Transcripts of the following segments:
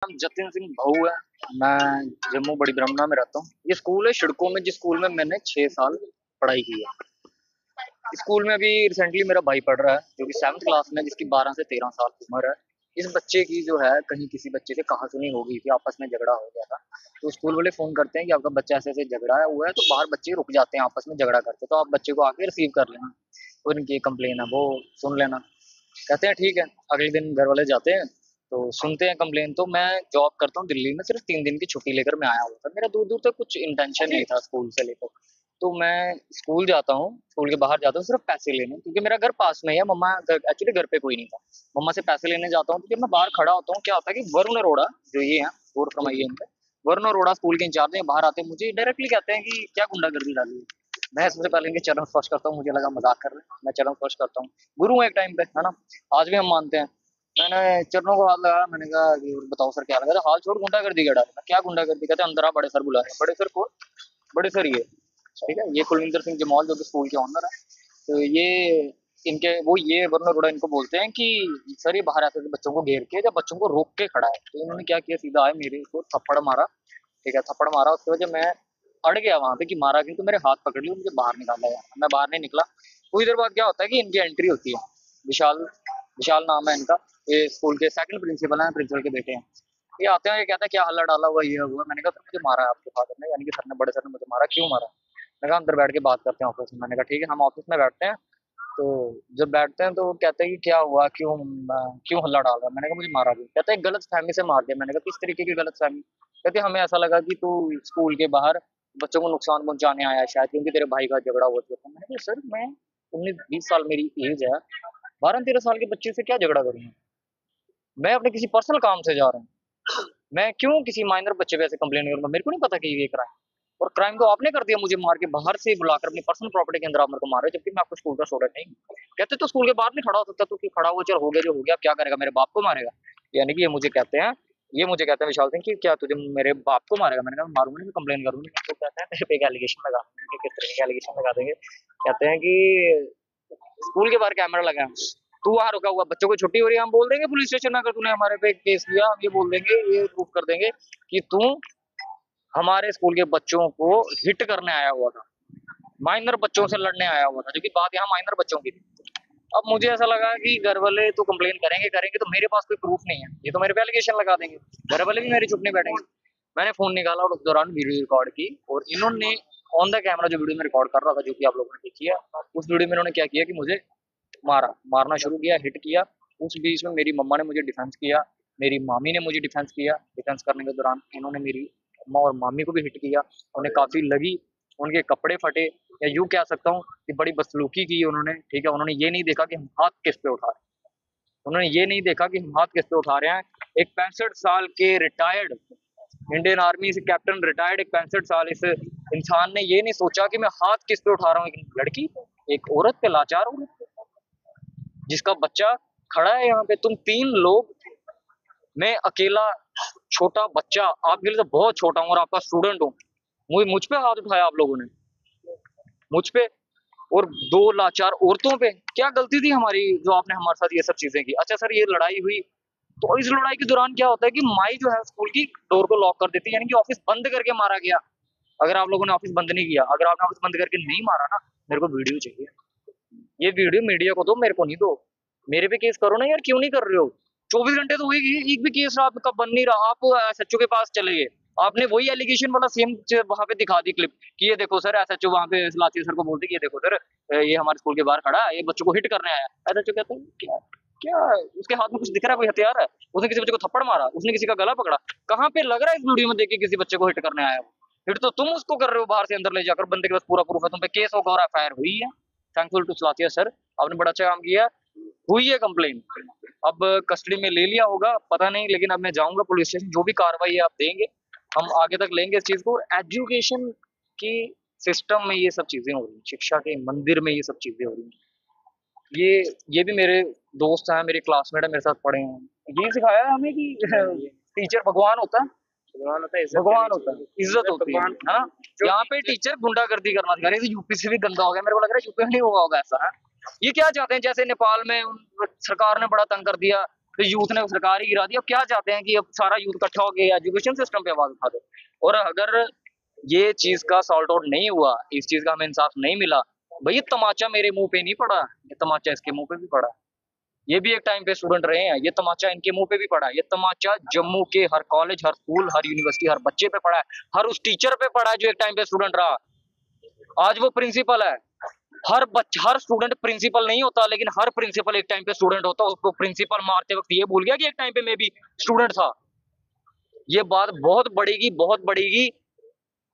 नाम जतिन सिंह भाऊ है। मैं जम्मू बड़ी ब्रह्मणा में रहता हूँ। ये स्कूल है शिड़को में, जिस स्कूल में मैंने 6 साल पढ़ाई की है। स्कूल में अभी रिसेंटली मेरा भाई पढ़ रहा है जो कि 7th क्लास में, जिसकी 12 से 13 साल उम्र है। इस बच्चे की जो है कहीं किसी बच्चे से कहासुनी हो गई थी, आपस में झगड़ा हो गया था। तो स्कूल वाले फोन करते हैं कि आपका बच्चा ऐसे ऐसे झगड़ा हुआ है, तो बाहर बच्चे रुक जाते हैं आपस में झगड़ा करते, तो आप बच्चे को आके रिसीव कर लेना और इनकी कंप्लेन है वो सुन लेना। कहते हैं ठीक है। अगले दिन घर वाले जाते हैं तो सुनते हैं कंप्लेन। तो मैं जॉब करता हूँ दिल्ली में, सिर्फ 3 दिन की छुट्टी लेकर मैं आया हुआ था। मेरा दूर दूर तक कुछ इंटेंशन नहीं था स्कूल से लेकर। तो मैं स्कूल जाता हूँ, स्कूल के बाहर जाता हूँ सिर्फ पैसे लेने, क्योंकि मेरा घर पास में ही है। मम्मा एक्चुअली घर पे कोई नहीं था, मम्मा से पैसे लेने जाता हूँ। तो जब मैं बाहर खड़ा होता हूँ, क्या होता है कि वरुण अरोड़ा जो ये है, और कमाइए इनसे, वरुण अरोड़ा स्कूल के इंचार्ज हैं, बाहर आते हैं, मुझे डायरेक्टली कहते हैं कि क्या गुंडागर्दी डाली है। मैं सबसे पहले इनके चरण स्पर्श करता हूँ, मुझे लगा मजाक कर रहे हैं, मैं चरण स्पर्श करता हूँ। गुरु है एक टाइम पे, है ना, आज भी हम मानते हैं। मैंने चरणों को हाथ लगाया, मैंने कहा कि बताओ सर क्या लगा था। हाल छोड़, गुंडागर्दी क्या डाली। क्या गुंडागर्दी? कहते अंदर आ, बड़े सर बुला रहे हैं। बड़े सर को, बड़े सर ये, ठीक है, ये कुलविंदर सिंह जमवाल जो कि स्कूल के ऑनर है। तो ये इनके वो ये वरुण अरोड़ा इनको बोलते हैं कि सर ये बाहर ऐसे बच्चों को घेर के, जब बच्चों को रोक के खड़ा है, तो इन्होंने क्या किया, सीधा आए मेरे को थप्पड़ मारा। ठीक है, थप्पड़ मारा। उसकी वजह मैं अड़ गया वहां पे कि मारा क्यों, तो मेरे हाथ पकड़ लिया, मुझे बाहर निकाला यार। मैं बाहर नहीं निकला। कुछ देर बाद क्या होता है कि इनकी एंट्री होती है। विशाल, विशाल नाम है इनका। ये स्कूल के सेकंड प्रिंसिपल हैं, प्रिंसिपल के बेटे हैं। ये आते हैं, ये कहता है क्या हल्ला डाला हुआ, ये हुआ। मैंने कहा सर मुझे मारा है आपके फादर ने, यानी कि सर ने, बड़े सर ने मुझे मारा। क्यों मारा? मैंने कहा अंदर बैठ के बात करते हैं ऑफिस में। मैंने कहा ठीक है, हम ऑफिस में बैठते हैं। तो जब बैठते हैं तो वो कहते हैं कि क्या हुआ, क्यों क्यों हल्ला डाल रहा है। मैंने कहा मुझे मारा भी। कहते हैं गलत फहमी से मार दिया। मैंने कहा किस तरीके की गलत फहमी? कहते हमें ऐसा लगा कि तू स्कूल के बाहर बच्चों को नुकसान पहुंचाने आया शायद, क्योंकि तेरे भाई का झगड़ा हुआ था। मैंने कहा सर मैं 19-20 साल मेरी एज है, 12-13 साल के बच्चे से क्या झगड़ा करूंगा? मैं अपने किसी पर्सनल काम से जा रहा हूँ, मैं क्यों किसी माइनर बच्चे पे ऐसे कंप्लेन करूंगा? मेरे को नहीं पता कि ये क्राइम, और क्राइम तो आपने कर दिया, मुझे मार के बाहर से बुलाकर अपनी पर्सनल प्रॉपर्टी के अंदर आप मेरे को मार रहे हो, जबकि मैं आपको स्कूल का स्टूडेंट नहीं हूँ। कहते तो स्कूल के बाहर नहीं खड़ा हो सकता, तो क्यों खड़ा हुआ? चल हो गया जो हो गया, अब क्या करेगा, मेरे बाप को मारेगा? यानी कि ये मुझे कहते हैं विशाल सिंह कि क्या तुझे मेरे बाप को मारेगा? मैंने कहा मारूंगा नहीं, कंप्लेन करूंगा। तो कहते हैं तेरे पे एक एलिगेशन लगा देंगे। किस तरह के एलिगेशन लगा देंगे? कहते हैं कि स्कूल के बाहर कैमरा लगा है, तू वहां रुका हुआ, बच्चों को छुट्टी हो रही है, हम बोल देंगे पुलिस स्टेशन में, अगर तूने हमारे पे केस किया हम ये बोल देंगे, ये प्रूफ कर देंगे कि तू हमारे स्कूल के बच्चों को हिट करने आया हुआ था, माइनर बच्चों से लड़ने आया हुआ था, जो कि बात यहाँ माइनर बच्चों की थी। अब मुझे ऐसा लगा कि घर वाले तो कंप्लेन करेंगे करेंगे, तो मेरे पास कोई प्रूफ नहीं है, ये तो मेरे पे एलिगेशन लगा देंगे, घर वाले भी मेरे चुप नहीं बैठेंगे। मैंने फोन निकाला और उस दौरान वीडियो रिकॉर्ड की, और इन्होंने ऑन द कैमरा जो वीडियो में रिकॉर्ड कर रहा था, जो कि आप लोगों ने देखी है, उस वीडियो में इन्होंने क्या किया कि मुझे मारना शुरू किया, हिट किया। उस बीच में मेरी मम्मा ने मुझे डिफेंस किया, मेरी मामी ने मुझे डिफेंस किया। डिफेंस करने के दौरान इन्होंने मेरी अम्मा और मामी को भी हिट किया, उन्हें काफी लगी, उनके कपड़े फटे, या यूं कह सकता हूँ कि बड़ी बदसलूकी की उन्होंने। ठीक है, उन्होंने ये नहीं देखा कि हम हाथ किस पे उठा रहे हैं, उन्होंने ये नहीं देखा कि हम हाथ किस पे उठा रहे हैं। एक 65 साल के रिटायर्ड इंडियन आर्मी से कैप्टन, रिटायर्ड एक 65 साल, इस इंसान ने ये नहीं सोचा कि मैं हाथ किस पे उठा रहा हूँ, एक लड़की पे, एक औरत पे, लाचार औरत पे, जिसका बच्चा खड़ा है यहाँ पे। तुम 3 लोग, मैं अकेला छोटा बच्चा, आपके लिए तो बहुत छोटा हूँ और आपका स्टूडेंट हूँ, मुझ पे हाथ उठाया आप लोगों ने, मुझ पे, और 2 लाचार औरतों पे। क्या गलती थी हमारी जो आपने हमारे साथ ये सब चीजें की? अच्छा सर, ये लड़ाई हुई, तो इस लड़ाई के दौरान क्या होता है कि माई जो है स्कूल की डोर को लॉक कर देती है, यानी कि ऑफिस बंद करके मारा गया। अगर आप लोगों ने ऑफिस बंद नहीं किया, अगर आपने ऑफिस बंद करके नहीं मारा ना, मेरे को वीडियो चाहिए। ये वीडियो मीडिया को दो, मेरे को नहीं दो। मेरे पे केस करो ना यार, क्यों नहीं कर रहे हो? 24 घंटे तो हुई, एक भी केस आपका बन नहीं रहा। आप एसएचओ के पास चले गए, आपने वही एलिगेशन वाला सेम वहां पे दिखा दी क्लिप कि ये देखो सर, एसएचओ वहां पे लाठी सर को बोलते कि ये देखो सर, ये हमारे स्कूल के बाहर खड़ा है, ये बच्चों को हिट करने आया। एसएचओ कहते हैं क्या, क्या उसके हाथ में कुछ दिख रहा है, कोई हथियार है? उसने किसी बच्चे को थप्पड़ मारा, उसने किसी का गला पकड़ा, कहाँ पे लग रहा है इस वीडियो में देख के किसी बच्चे को हिट करने आया हो? हिट तो तुम उसको कर रहे हो बाहर से अंदर ले जाकर, बंदे के पास पूरा प्रूफ है, तुम पे केस होगा और एफआईआर हुई है। थैंकफुल टू सलातिया सर, आपने बड़ा अच्छा काम किया। हुई है कंप्लेन, अब कस्टडी में ले लिया होगा पता नहीं, लेकिन अब मैं जाऊंगा पुलिस स्टेशन, जो भी कार्रवाई है आप देंगे हम आगे तक लेंगे इस चीज को। एजुकेशन की सिस्टम में ये सब चीजें हो रही हैं, शिक्षा के मंदिर में ये सब चीजें हो रही हैं। ये भी मेरे दोस्त हैं, मेरे क्लासमेट है, मेरे साथ पढ़े हैं, यही सिखाया है हमें कि टीचर भगवान होता है, भगवान होता है, इज्जत होती है ना। यहाँ पे टीचर गुंडागर्दी करना सिखा रहे हैं, यूपी से भी गंदा हो गया, मेरे को लग रहा है यूपी में नहीं हुआ होगा ऐसा है। ये क्या चाहते हैं, जैसे नेपाल में सरकार ने बड़ा तंग कर दिया, तो यूथ ने सरकार ही गिरा दी। अब क्या चाहते हैं कि अब सारा यूथ इकट्ठा होकर एजुकेशन सिस्टम पे आवाज उठा दे। और अगर ये चीज का सॉल्ट आउट नहीं हुआ, इस चीज का हमें इंसाफ नहीं मिला, भाई ये तमाचा मेरे मुंह पे नहीं पड़ा, ये तमाचा इसके मुंह पे भी पड़ा। ये भी एक टाइम पे स्टूडेंट रहे हैं, ये तमाचा इनके मुंह पे भी पड़ा है। ये तमाचा जम्मू के हर कॉलेज, हर स्कूल, हर यूनिवर्सिटी, हर बच्चे पे पड़ा है, हर उस टीचर पे पड़ा है जो एक टाइम पे स्टूडेंट रहा। आज वो प्रिंसिपल है। हर स्टूडेंट प्रिंसिपल नहीं होता, लेकिन हर प्रिंसिपल एक टाइम पे स्टूडेंट होता। उसको प्रिंसिपल मारते वक्त ये भूल गया कि एक टाइम पे मैं भी स्टूडेंट था। ये बात बहुत बढ़ेगी, बहुत बढ़ेगी।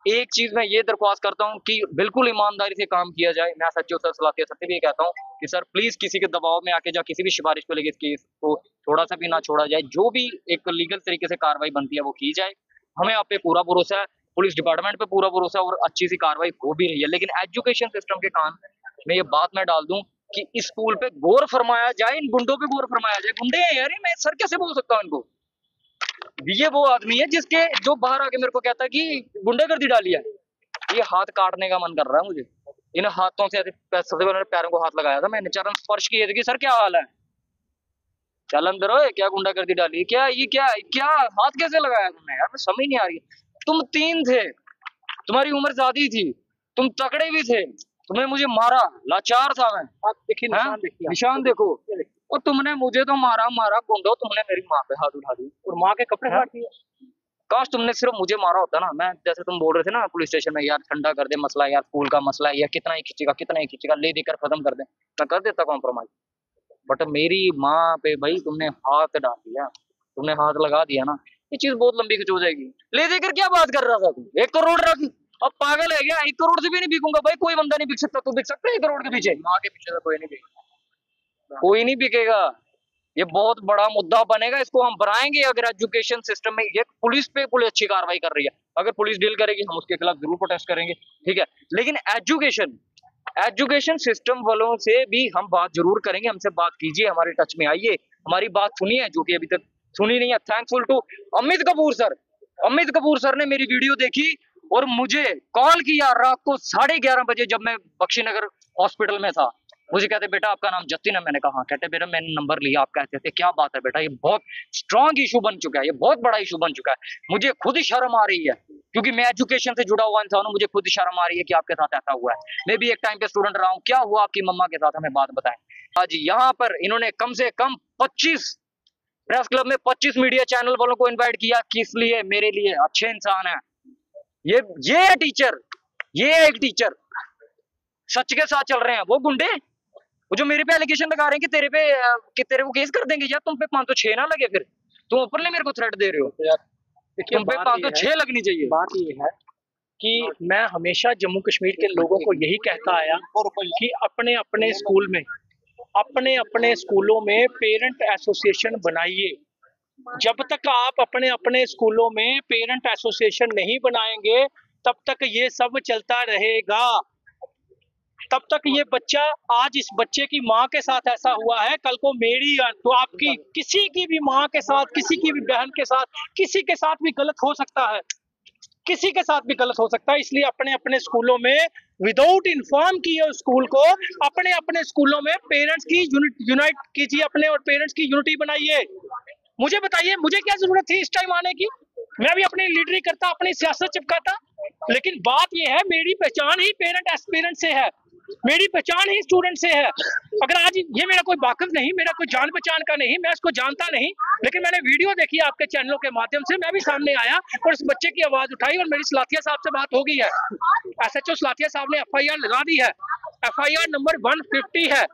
एक चीज मैं ये दरख्वास्त करता हूँ कि बिल्कुल ईमानदारी से काम किया जाए। मैं सच्चो सर सलातिया सर से भी कहता हूँ कि सर प्लीज किसी के दबाव में आके, जा किसी भी सिफारिश को लेकर इस केस को थोड़ा सा भी ना छोड़ा जाए। जो भी एक लीगल तरीके से कार्रवाई बनती है वो की जाए। हमें आप पे पूरा भरोसा है, पुलिस डिपार्टमेंट पे पूरा भरोसा है और अच्छी सी कार्रवाई हो भी रही है। लेकिन एजुकेशन सिस्टम के कान में ये बात मैं डाल दूं कि इस स्कूल पे गौर फरमाया जाए, इन गुंडों पे गौर फरमाया जाए। गुंडे हैं यार, मैं सर कैसे बोल सकता हूँ इनको? ये वो आदमी है जिसके जो बाहर आके मेरे को कहता है कि गुंडागर्दी डाली है। ये हाथ काटने का मन कर रहा है मुझे। इन हाथों से सबसे पहले पैरों को हाथ लगाया था मैंने, चरण स्पर्श किए थे कि सर क्या हाल है, चल अंदर हो, क्या गुंडागर्दी डाली, क्या ये क्या क्या हाथ कैसे लगाया तुमने यार? मैं समझ नहीं आ रही। तुम 3 थे, तुम्हारी उम्र ज्यादा थी, तुम तकड़े भी थे, तुमने मुझे मारा, लाचार था मैं। आप देखिए निशान देखो। और तुमने मुझे तो मारा गुंडो, तुमने मेरी माँ पे हाथ उठा दिए और माँ के कपड़े फाड़ दिए। काश तुमने सिर्फ मुझे मारा होता ना। मैं जैसे तुम बोल रहे थे ना पुलिस स्टेशन में, यार ठंडा कर दे मसला, यार स्कूल का मसला है, यार कितना ही खींचेगा, ले देकर खत्म कर दे, मैं कर देता कॉम्प्रोमाइज। बट मेरी माँ पे भाई तुमने हाथ डाल दिया, तुमने हाथ लगा दिया ना, ये चीज बहुत लंबी खिंच हो जाएगी। ले देकर क्या बात कर रहा था तू? 1 करोड़ रख। अब पागल है क्या? 1 करोड़ से भी नहीं बिकूंगा भाई। कोई बंदा नहीं बिक सकता, तू बिक सकता है 1 करोड़ के पीछे? माँ के पीछे तो कोई नहीं बिकेगा, कोई नहीं बिकेगा। ये बहुत बड़ा मुद्दा बनेगा, इसको हम बढ़ाएंगे अगर एजुकेशन सिस्टम में। ये पुलिस पे पुलिस अच्छी कार्रवाई कर रही है, अगर पुलिस डील करेगी हम उसके खिलाफ जरूर प्रोटेस्ट करेंगे, ठीक है। लेकिन एजुकेशन सिस्टम वालों से भी हम बात जरूर करेंगे। हमसे बात कीजिए, हमारे टच में आइए, हमारी बात सुनिए, जो कि अभी तक सुनी नहीं है। Thankful to Amit Kapoor sir. Amit Kapoor sir ने मेरी वीडियो देखी और मुझे कॉल किया रात को 11:30 बजे, जब मैं बख्शीनगर हॉस्पिटल में था। मुझे कहते बेटा आपका नाम जतिन है। मैंने कहा कहते बेटा मैंने नंबर लिया, आप कहते थे क्या बात है बेटा, ये बहुत स्ट्रॉन्ग इशू बन चुका है, ये बहुत बड़ा इशू बन चुका है। मुझे खुद ही शर्म आ रही है क्योंकि मैं एजुकेशन से जुड़ा हुआ इंसान हूं। मुझे खुद ही शर्म आ रही है कि आपके साथ ऐसा हुआ है। मैं भी एक टाइम पे स्टूडेंट रहा हूँ। क्या हुआ आपकी मम्मा के साथ, हमें बात बताएं। आज यहाँ पर इन्होंने कम से कम 25 प्रेस क्लब में 25 मीडिया चैनल वालों को इन्वाइट किया। किस लिए? मेरे लिए। अच्छे इंसान है ये है टीचर, ये है एक टीचर सच के साथ चल रहे हैं। वो गुंडे वो जो मेरे पे एलिगेशन लगा रहे हैं कि तेरे को केस कर देंगे यार, तुम पे 506 ना लगे, फिर तुम ऊपर मेरे को थ्रेट दे रहे हो यार। तुम पे 506 लगनी चाहिए। बात ये है कि मैं हमेशा जम्मू कश्मीर के लोगों को यही कहता आया कि अपने अपने स्कूलों में पेरेंट एसोसिएशन बनाइए। जब तक आप अपने अपने स्कूलों में पेरेंट एसोसिएशन नहीं बनाएंगे तब तक ये सब चलता रहेगा। तब तक ये बच्चा, आज इस बच्चे की माँ के साथ ऐसा हुआ है, कल को मेरी तो आपकी किसी की भी माँ के साथ, किसी की भी बहन के साथ, किसी के साथ भी गलत हो सकता है, किसी के साथ भी गलत हो सकता है। इसलिए अपने अपने स्कूलों में विदाउट इन्फॉर्म किए स्कूल को, अपने अपने स्कूलों में पेरेंट्स की यूनाइट कीजिए, अपने और पेरेंट्स की यूनिटी बनाइए। मुझे बताइए मुझे क्या जरूरत थी इस टाइम आने की? मैं भी अपनी लीडरी करता, अपनी सियासत चिपकाता। लेकिन बात यह है मेरी पहचान ही पेरेंट एस्पिरेंट से है, मेरी पहचान ही स्टूडेंट से है। अगर आज ये मेरा कोई वाकिफ नहीं, मेरा कोई जान पहचान का नहीं, मैं इसको जानता नहीं, लेकिन मैंने वीडियो देखी आपके चैनलों के माध्यम से, मैं भी सामने आया और इस बच्चे की आवाज उठाई और मेरी सलाथिया साहब से बात हो गई है। एसएचओ सलाथिया साहब ने FIR लगा दी है, FIR नंबर 150 है।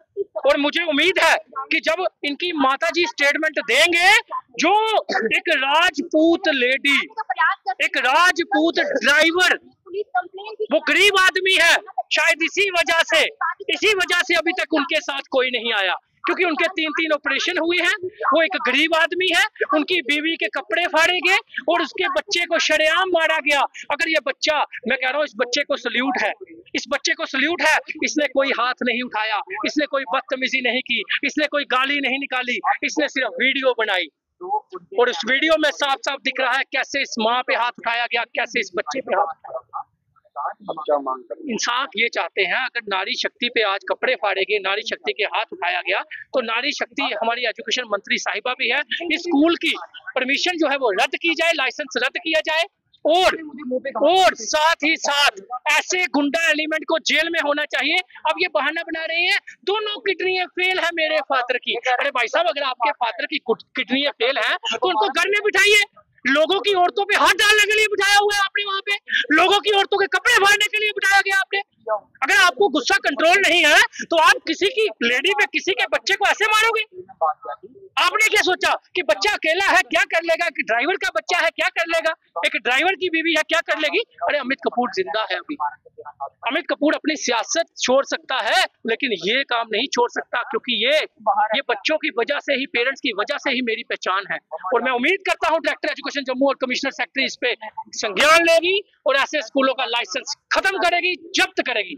और मुझे उम्मीद है कि जब इनकी माताजी स्टेटमेंट देंगे, जो एक राजपूत लेडी, एक राजपूत ड्राइवर, वो गरीब आदमी है, शायद इसी वजह से अभी तक उनके साथ कोई नहीं आया, क्योंकि उनके 3 ऑपरेशन हुए हैं। वो एक गरीब आदमी है, उनकी बीवी के कपड़े फाड़े गए और उसके बच्चे को शरेआम मारा गया। अगर ये बच्चा, मैं कह रहा हूँ इस बच्चे को सल्यूट है, इस बच्चे को सल्यूट है। इसने कोई हाथ नहीं उठाया, इसने कोई बदतमीजी नहीं की, इसने कोई गाली नहीं निकाली, इसने सिर्फ वीडियो बनाई। और उस वीडियो में साफ साफ दिख रहा है कैसे इस माँ पे हाथ उठाया गया, कैसे इस बच्चे पे हाथ उठाया। अब क्या मांग कर इंसाफ ये चाहते हैं, अगर नारी शक्ति पे आज कपड़े फाड़े गए, नारी शक्ति के हाथ उठाया गया, तो नारी शक्ति हमारी एजुकेशन मंत्री साहिबा भी है, इस स्कूल की परमिशन जो है वो रद्द की जाए, लाइसेंस रद्द किया जाए, और साथ ही साथ ऐसे गुंडा एलिमेंट को जेल में होना चाहिए। अब ये बहाना बना रहे हैं दोनों किडनी फेल है मेरे फादर की। अरे भाई साहब, अगर आपके फादर की किडनी फेल है तो उनको घर में बिठाइए। लोगों की औरतों पे हाथ डालने के लिए बिठाया हुआ है आपने वहां पे, लोगों की औरतों के कपड़े फाड़ने के लिए बिठाया गया आपने। अगर आपको गुस्सा कंट्रोल नहीं है तो आप किसी की लेडी पे, किसी के बच्चे को ऐसे मारोगे? आपने क्या सोचा कि बच्चा अकेला है क्या कर लेगा, कि ड्राइवर का बच्चा है क्या कर लेगा, एक ड्राइवर की बीवी है क्या कर लेगी? अरे अमित कपूर जिंदा है अभी, अमित कपूर अपनी सियासत छोड़ सकता है लेकिन ये काम नहीं छोड़ सकता, क्योंकि ये बच्चों की वजह से ही, पेरेंट्स की वजह से ही मेरी पहचान है। और मैं उम्मीद करता हूँ डायरेक्टर एजुकेशन जम्मू और कमिश्नर सेक्रेटरी इस पे संज्ञान लेगी और ऐसे स्कूलों का लाइसेंस खत्म करेगी, जब्त करेगी।